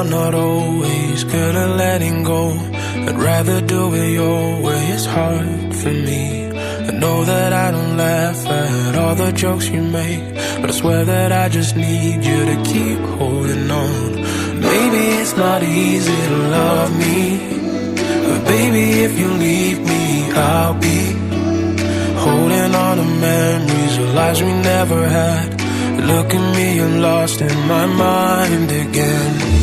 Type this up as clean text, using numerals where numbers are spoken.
I'm not always good at letting go. I'd rather do it your way, it's hard for me. I know that I don't laugh at all the jokes you make, but I swear that I just need you to keep holding on. Maybe it's not easy to love me, but baby, if you leave me, I'll be holding on to memories of lives we never had. Look at me, I'm lost in my mind again.